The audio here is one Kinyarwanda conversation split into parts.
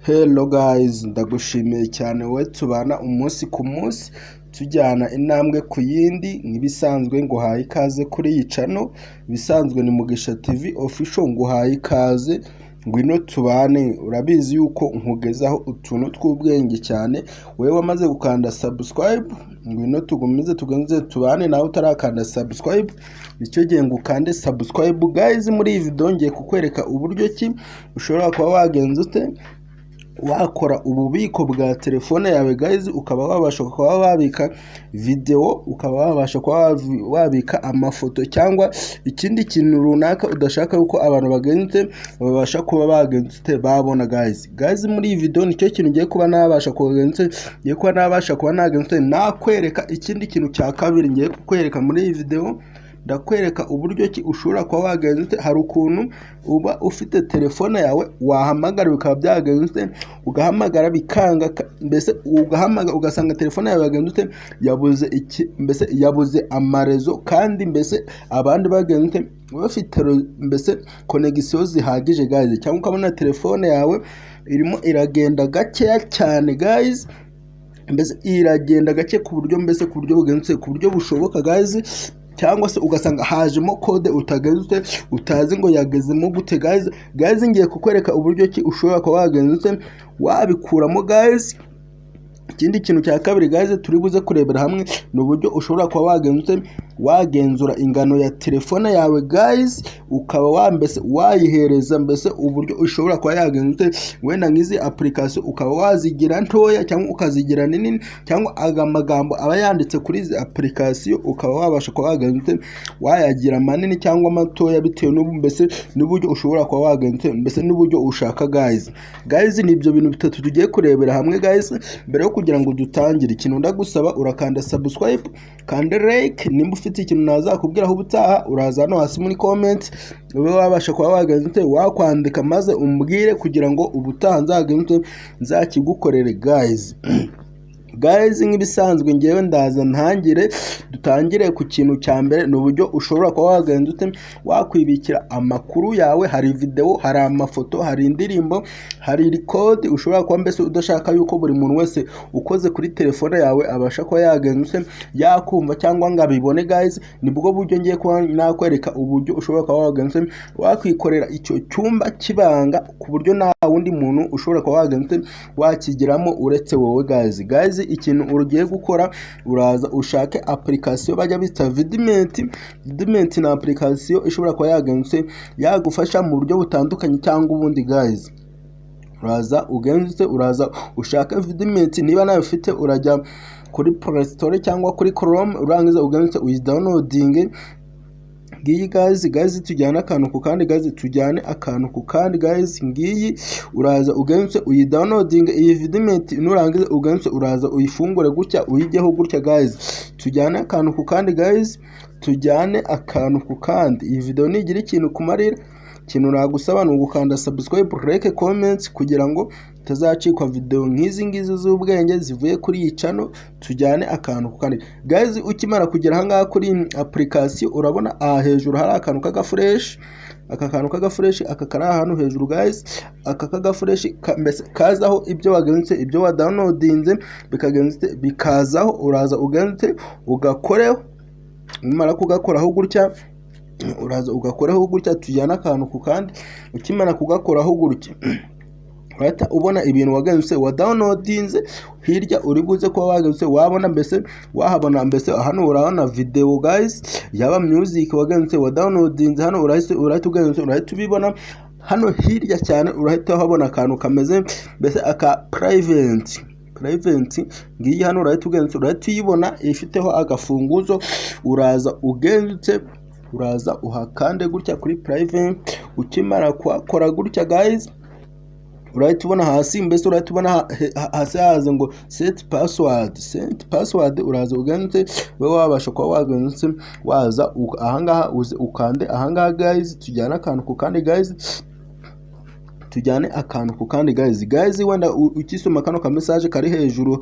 Hello guys, ndagushimiye cyane wowe tubana umunsi ku munsi tujyana intambwe ku yindi nk'ibisanzwe nguhaye ikaze kuri iyi channel. Bisanzwe ni Mugisha TV official, nguhaye ikaze ngwino tubane. Urabizi yuko nkugezaho utuntu tw'ubwenge cyane. Wewe wamaze gukanda subscribe, ngwino tugumize tugenze tubane. Nawe utarakanda subscribe, nicyo gihe ngukande subscribe guys. Muri iyi video ngiye kukwereka uburyo ki ushobora kuba wagenza ute wakora ububiko bwa telefone yawe guys, ukaba wabasha kuba wabika video, ukaba wabasha kuba wabika amafoto cyangwa ikindi kintu runaka udashaka yuko abantu bagenze babasha kuba bagenze babona guys. Muri iyi video nicyo kintu ngiye kuba nabasha kugenze, ngiye kuba nabasha kuba nagenze nakwereka ikindi kintu cya kabiri ngiye kukwereka muri iyi video. Ndakwereka uburyo ki ushobora kuba wagenze. Hari ukuntu uba ufite telefone yawe wahamagara bikaba byagenze, ugahamagara bikanga, mbese ugahamagara ugasanga telefone yawe yagenze yabuze iki, mbese yabuze amarezo, kandi mbese abandi bagenze bafite mbese connection zihagije guys, cyangwa ukabona telefone yawe irimo iragenda gakeya cyane guys, mbese iragenda gake ku buryo mbese ku buryo bugenze, ku buryo bushoboka guys, cyangwa se ugasanga hajemo code utageze utazi ngo yagezemo gute guys. Ngiye kukwereka uburyo ki ushobora kuba wagenze wabikuramo guys. Ikindi kintu cya kabiri guys turi buze kurebera hamwe ni uburyo ushobora kuba wagenze wagenzura ingano ya telefone yawe guys, ukaba wambese wayihereza mbese uburyo ushobora kuba yagenze wenda nk'izi application ukaba wazigira ntoya cyangwa ukazigira nini, cyangwa amagambo aba yanditse kuri izi application ukaba wabasha kuba wagenze wayagira manini cyangwa matoya bitewe mbese n'uburyo ushobora kuba wagenze mbese n'uburyo ushaka guys. Ni ibyo bintu bitatu tugiye kurebera hamwe guys. Mbere yo kugira ngo dutangire, ikintu ndagusaba urakanda subscribe, kanda like. Nimba ufite ikintu nazakubwiraho ubutaha uraza hano hasi muri comment ube wabasha kuba wagenze wakwandika maze umbwire kugira ngo ubutaha nzagenze nzakigukorere guys. Nk'ibisanzwe ngewe ndaza ntangire dutangire ku kintu cya mbere, ni uburyo ushobora kuba wagenza ute wakwibikira amakuru yawe. Hari video, hari amafoto, hari indirimbo, hari record ushobora kuba mbese udashaka yuko buri muntu wese ukoze kuri telefone yawe abasha kuba yagenza yakumva cyangwa ngo abibone guys. Nibwo buryo ngiye kuba nakwereka uburyo ushobora kuba wagenza wakwikorera icyo cyumba kibanga ku buryo nta wundi muntu ushobora kuba wagenza wakigiramo uretse wowe guys. Ikintu ugiye gukora, uraza ushake application bajya bita Vidimenti. Na application ishobora kuba yagenze yagufasha mu buryo butandukanye cyangwa ubundi guys. Uraza ugenze uraza ushaka Vidimenti, niba nawe ufite urajya kuri Play Store cyangwa kuri Chrome, urangiza ugenze uyidownloading. Ngiyi guys tujyana akantu ku kandi guys. Ngiyi uraza ugenze uyidownloading iyi Vidimenti, nurangiza ugenze uraza uyifungure gutya uyigeho gutya guys. Tujyane akantu ku kandi guys, tujyane akantu ku kandi. Iyi video nigira ikintu kumarira, ikintu nagusaba ni ugukanda subscribe, like, comment kugira ngo utazacikwa video nk'izi ngizi z'ubwenge zivuye kuri iyi channel. Tujyane akantu ku kandi guys. Ukimara kugera ahangaha kuri application urabona aha hejuru hari akantu k'agafresh. Aka kantu k'agafresh aka kari ahantu hejuru guys. Aka k'agafresh kazaho ibyo wagenze, ibyo wa downloadinze bikagenze bikazaho. Uraza ugenze ugakoreho, nimara kugakoraho gutya uraza ugakoraho gutya. Tujyana akantu ku kandi. Ukimara kugakoraho gutya urahita ubona ibintu wagenze wa downloadinze. Hirya uri buze kuba wagenze wabona mbese wahabona mbese hano urabona video guys, yaba music wagenze wa downloadinze. Hano urahita ugenze urahita ubibona hano hirya cyane. Urahita habona akantu kameze mbese aka private. Ngiyi hano urahita ugenze urahita uyibona ifiteho agafunguzo. Uraza ugenze uraza uhakande gutya kuri private. Ukimara kwakora gutya guys urahita ubona hasi mbese urahita ubona hasi haza ngo set password. Uraza ugenze wewe wabasha kuba wagenze waza ahangaha ukande ahangaha guys. Tujyana akantu ku kandi guys. tujyane akantu ku kandi guys wenda ukisoma kano ka message kari hejuru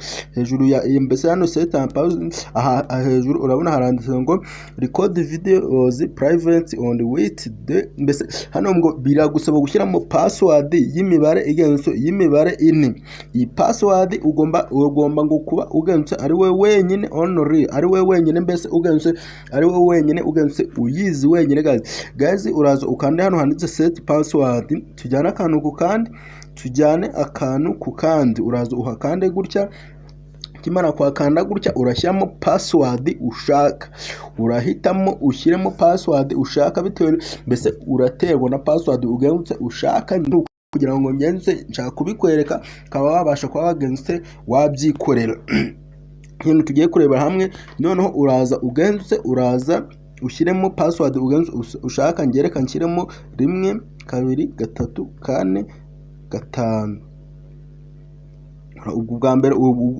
ya mbese hano set and pause aha hejuru urabona haranditse ngo record videos private on with the mbese hano ngo biragusaba gushyiramo password y'imibare igenzo y'imibare ine. Iyi password ugomba ngo kuba ugenze ari we wenyine only ari we wenyine mbese ugenze ari we wenyine ugenze uyizi wenyine guys uraza ukande hano handitse set password tujyana akantu ku kandi uraza uhakande gutya. Kimara kwakanda gutya urashyiramo password ushaka, urahitamo ushyiremo password ushaka bitewe mbese uraterwa na password ugenze ushaka kugira ngo ngenze nshaka kubikwereka kaba wabasha kwa wagenze wabyikorera. Hino tugiye kureba hamwe noneho uraza ushyiremo password ugenze ushaka ngereka nshyiremo 1 2 3 4 5. Ubwo bwa mbere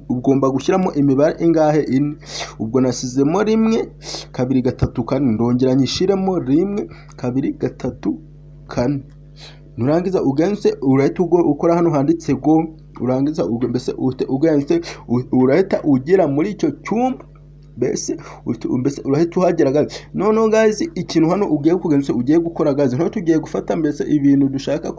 ugomba gushyiramo imibare ingahe ine. Ubwo nasizemo 1 2 3 4 ndongera nyishiremo 1 2 3 4. Nurangiza ugenze urahita ukora hano handitse go, urangiza mbese ugenze urahita ugera muri icyo cyumba mbese urahita uhagera no guys ikintu hano ugiye gukora guys nto tugiye gufata mbese ibintu dushaka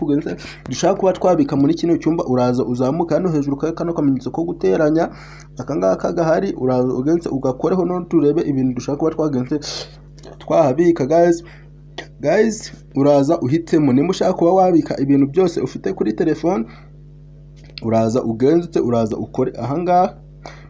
kuba twabika muri kino cyumba. Uraza uzamuka hano hejuru kano kamenyetso ko guteranya akangaka gahari, uraza ugenze ugakoreho no turebe ibintu dushaka kuba twahabika guys uraza uhitemo nimba ushaka kuba wabika ibintu byose ufite kuri telefone uraza uraza ukore ahangaha.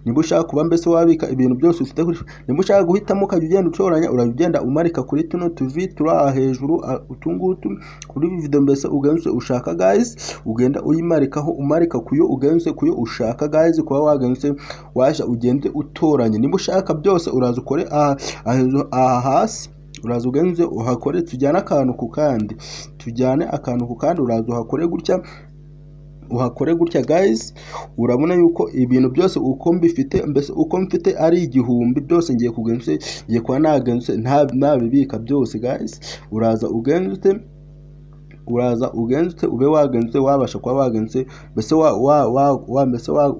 Nimba ushaka kuba mbese wabika ibintu byose ufite kuri, nimba ushaka guhitamo ukajya ugenda ucoranya uragenda umarika kuri tuno tuvi turi hejuru utungutu kuri video mbese ugenze ushaka guys ugenda uyimarikaho umarika kuyo ugenze kuyo ushaka guys kuba wagenze washa ugende utoranye. Nimba ushaka byose uraza ukore hasi uraza ugenze uhakore tujyana akantu ku kandi uraza uhakore gutya guys. Urabona yuko ibintu byose uko mfite ari igihumbi byose ngiye kwa nagenze ntabibika byose guys. Uraza ugenze ube wagenze wabasha kwa wagenze mbese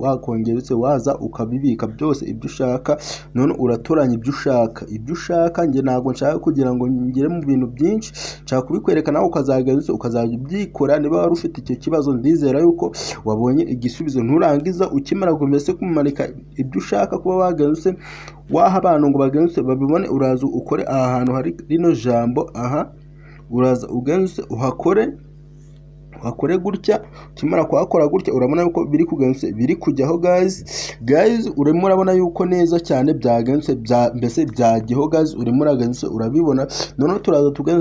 wakongera waza ukabibika byose ibyo ushaka. None uratoranya ibyo ushaka nge ntabwo nshaka kugira ngo ngire mu bintu byinshi, nshaka kubikwereka nawe ukazajya byikora. Niba wari ufite icyo kibazo ndizera yuko wabonye igisubizo. Nturangiza ukimara mbese kumarika ibyo ushaka kuba wagenze waha abantu ngo bagenze babibone, uraza ukore aha hantu hari rino jambo aha, uraza ugenze uhakore gutya. Kimara kuhakora gutya urabona yuko biri kujyaho guys urimo urabona yuko neza cyane byagenze mbese byagiho guys urimo uragenze urabibona. None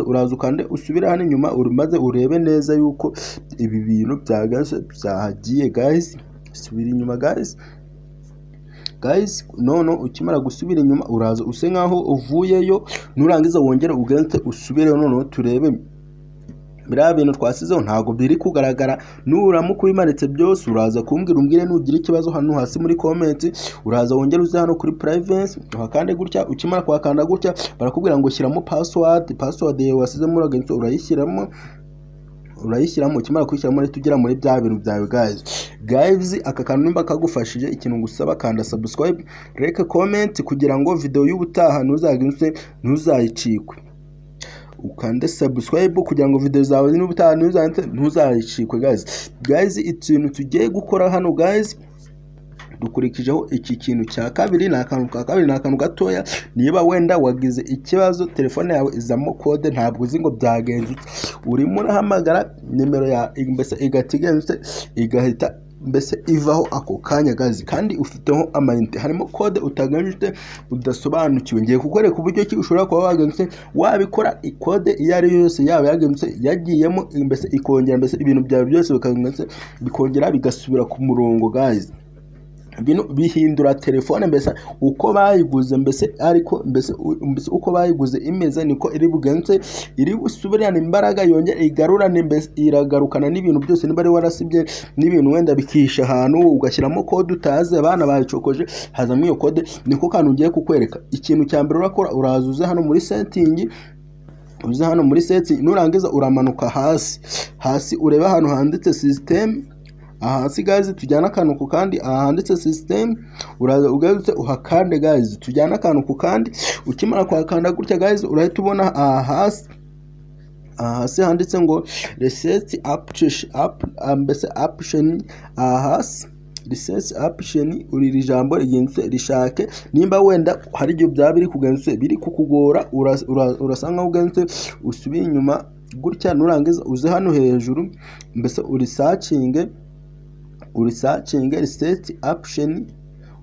uraza ukande usubira hano inyuma umaze urebe neza yuko ibi bintu byagenze byahagiye guys. Subira inyuma guys nono ukimara gusubira inyuma uraza use nkaho uvuyeyo, nurangiza wongere ugenze usubireyo noneho turebe biriya bintu twasizeho ntago biri kugaragara. Nuramuka ubimanitse byose uraza umbwire nugira ikibazo hano hasi muri comment. Uraza wongere uze hano kuri privacy uhakande gutya. Ukimara kwakanda gutya barakubwira ngo shyiramo password yawe wasizemo uragenze urayishyiramo. Ukimara kwishyiramo rero tugera muri bya bintu byawe guys aka kantu nimba kagufashije ikintu ngusaba kanda subscribe, like, comment kugira ngo video y'ubutaha ntuzayicikwe. Ukande subscribe kugira ngo video zawe n'ubutaha ntuzayicikwe guys. Ikintu tugiye gukora hano guys dukurikijeho iki kintu cya kabiri ni akantu gatoya. Niba wenda wagize ikibazo telefone yawe izamo code ntabwo uzi ngo byagenze, urimo urahamagara nimero ya mbese igahita mbese ivaho ako kanya kandi ufiteho amayinite harimo code utagamije udasobanukiwe. Ngiye kukwereka uburyo ki ushobora kuba wagenze wabikora code iyo ari yose yaba yagenze yagiyemo mbese ikongera mbese ibintu byawe byose bikongera bigasubira ku murongo guys. Bino bihindura telefone mbese uko bayiguze mbese ariko mbese uko bayiguze imeze niko iri busubirane imbaraga yongera igarurane mbese iragarukana n'ibintu byose. Niba ari warasibye n'ibintu wenda bikisha ahantu ugashyiramo code utazi abana bayicokoje hazamo iyo code, niko kantu ngiye kukwereka. Ikintu cya mbere urakora urazuze hano muri setting uze hano muri setting, nurangiza uramanuka hasi ureba ahantu handitse system. Hasi guys tujyana akantu ku kandi handitse system, uraza ugarutse uhakande guys, tujyana akantu ku kandi. Ukimara kuhakanda gutya guys urahita ubona hasi handitse ngo reset option. hasi reset option uri jambo rigenze rishake, nimba wenda hari igihe byaba biri kugenze biri kukugora, urasanga ugenze usubira inyuma gutya, nurangiza uze hano hejuru mbese uri searching reset option,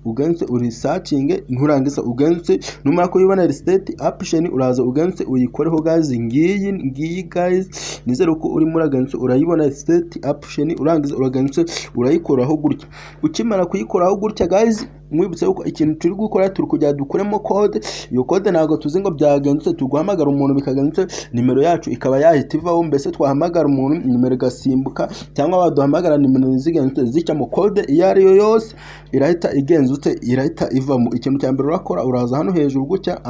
ugenze uri searching, nturangiza ugenze numara kuyibona reset option uraza ugenze uyikoreho guys. Ngiyi guys nizere ko uri muragenze urayibona reset option, urangiza uragenze urayikoraho gutya. Ukimara kuyikoraho gutya guys, mwibutse yuko ikintu turi gukora turi kujya dukuremo code. Iyo code ntago tuzi ngo byagenze, tuguhamagara umuntu bikagenze nimero yacu ikaba yahita ivaho, mbese twahamagara umuntu nimero gasimbuka, cyangwa baduhamagara nimero zigenze zicamo code iyo ari yo yose irahita igenzutse, irahita ivamo. Ikintu cya mbere urakora uraza hano hejuru gutya,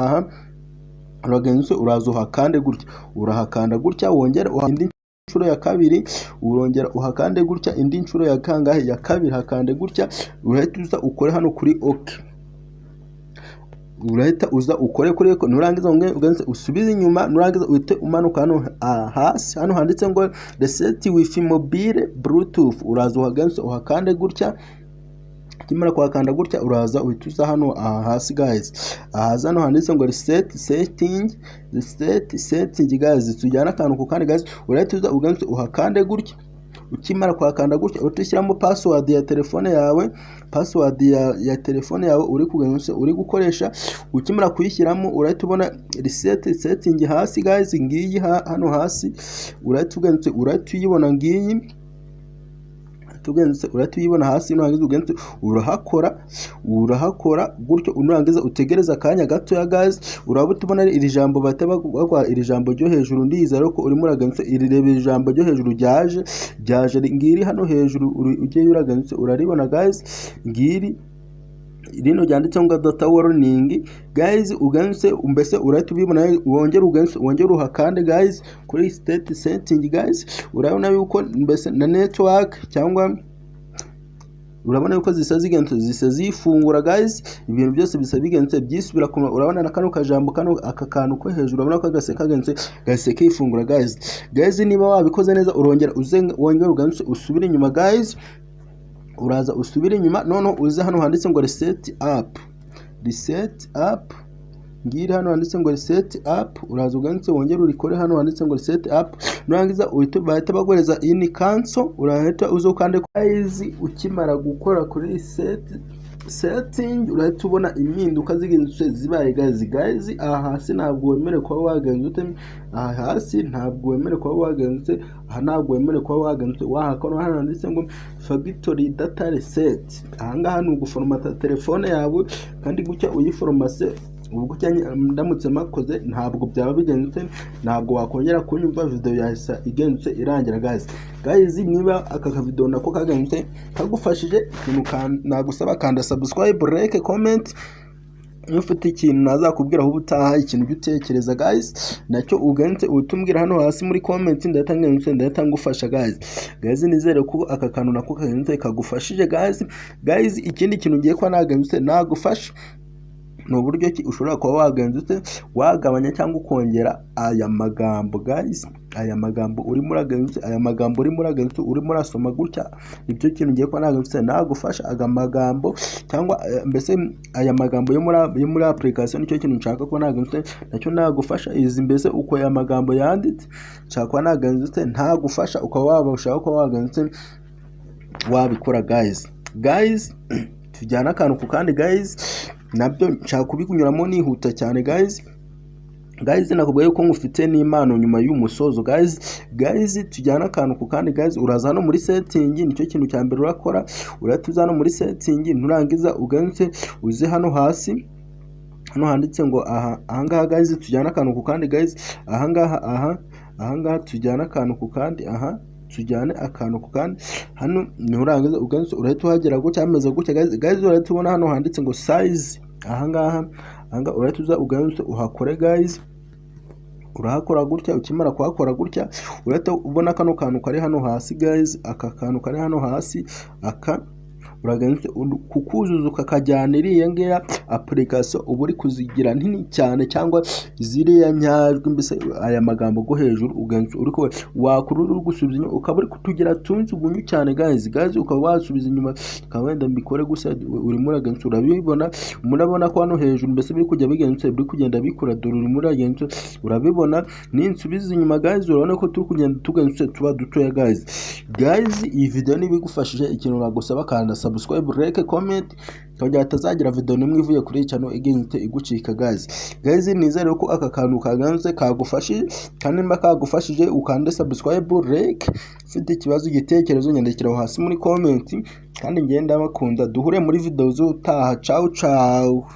uragenze uraza uhakande gutya, urahakanda gutya, wongera indi nshuro ya kabiri, urongera uhakande gutya, indi nshuro ya kangahe ya kabiri hakande gutya, urahita uza ukore hano kuri OK. Urahita uza ukore kuri OK, nurangiza ugenze usubize inyuma, nurangiza uhite umanuka hano hasi, hano handitse ngo reset with mobile bluetooth, uraza uhagenze uhakande gutya. Kimara kuhakanda gutya uraza uhituza hano hasi guys, hano handitse ngo reset setting guys, tujyana akantu ku kandi guys, urahituza ugenze uhakande gutya. Ukimara kuhakanda gutya utishyiramo password ya telefone yawe, ya telefone yawe uri gukoresha. Ukimara kuyishyiramo urahita ubona reset setting hasi guys, ngiyi hano hasi urahita ugenze urahita uyibona ngiyi, urahita uyibona hasi. Nurangiza ugenze urahakora gutyo, unurangiza utegereza akanya gato ya guys, uraba utubona iri jambo bataba iri jambo ryo hejuru. Ndizera ko urimo uragenze iri jambo ryo hejuru ryaje ngiri hano hejuru, ugiye uragenze uraribona guys. Ngiri rino ryanditse ngo data warning guys, ugenze mbese urahita ubibona, wongera uhakande guys kuri state setting guys. Urabona yuko mbese na network cyangwa urabona yuko zisa zifungura guys, ibintu byose bisa bigenze byisubira kuma. Urabona na kano kajambo aka kantu ko hejuru, urabona ko gase kifungura guys. Niba wabikoze neza urongera wongera ugenze usubire inyuma guys, uraza usubire inyuma, none uze hano handitse ngo reset up. Ngiri hano handitse ngo reset up, uraza uganitse wongera urikore hano handitse ngo reset up. Nurangiza bahita bagoreza ini cancel, urahita uzokande guys. Ukimara gukora kuri setting urahita ubona impinduka zigenze zibaye guys. Aha hasi ntabwo wemere kuba wagenze hasi ntabwo wemere kuba wagenze, ntabwo wemere kuba wagenze wahakora hano handitse ngo factory data reset. Ahangaha ni uguforomata telefone yawe, kandi gutya uyiforomase ubwo ndamutse makoze ntabwo byaba bigenze, ntabwo wakongera kunyumva video yahisa igenze irangira guys. Niba aka video nako kagenze kagufashije, nagusaba kanda subscribe, like, comment. Ufite ikintu nazakubwira aho ubutaha, ikintu byutekereza guys, nacyo ugenze utumbwira hano hasi muri comment, ndahita ngufasha guys. Nizere ko aka kantu nako kagenze kagufashije guys. Ikindi kintu ngiye kwa nagenze nagufasha no buryo ki ushobora kuba wagenze wagabanya cyangwa ukongera aya magambo guys. Aya magambo uri murasoma gutya, ibyo kintu ngiye kwa nagenze nagufasha aga magambo, cyangwa mbese aya magambo yo muri application. Nicyo kintu nshaka ko nagenze nacyo nagufasha, izi mbese uko aya magambo yanditse nshaka ko nagenze ntagufasha ukaba wabasha ko wagenze wabikora guys. Tujyana akantu ku kandi guys, nabyo nshaka kubikunyuramo nihuta cyane guys. Nakubwiye ko ngufite n'impano nyuma y'umusozo guys. Tujyana akantu ku kandi guys, uraza hano muri setting, nicyo kintu cya mbere urakora, uratuza hano muri setting. Nurangiza ugenze uze hano hasi, hano handitse ngo ahangaha guys. Tujyana akantu ku kandi guys, ahangaha tujyana akantu ku kandi, tujyane akantu ku kandi. Hano nurangiza ugenze urahita uhagera gutya ameze gutya guys. Urahita ubona hano handitse ngo size, ahangaha urahita uza ugenze uhakore guys. urahakora gutya. Ukimara kuhakora gutya urahita ubona kano kantu kari hano hasi guys, aka kantu kari hano hasi aka uragenda kukuzuza ukakajyana iriya ngiya application uba uri kuzigira nini cyane cyangwa ziriya nyajwi mbese aya magambo go hejuru ugenza uri ko wakurura gusubiza inyuma ukaba uri kutugira tunzi ugunyu cyane guys ukaba wasubiza inyuma ukaba wenda mbikore gusa urimo uragenza urabibona. Murabona ko hano hejuru mbese biri kujya bigenza biri kugenda bikura dore urimo uragenza urabibona. Ninsubiza inyuma guys urabona ko turi kugenda tugenza tuba dutoya guys. Iyi video nibigufashije ikintu nagusaba kanda subscribe, like, comment kugira atazagira video nimwe ivuye kuri channel igenze igucika guys. Nizere ko aka kantu kaganze kagufashije, kandi nimba kagufashije ukande subscribe, like. Ufite ikibazo igitekerezo nyandikira hasi muri comment, kandi ngenda bakunda duhure muri video z'utaha. Ciao ciao.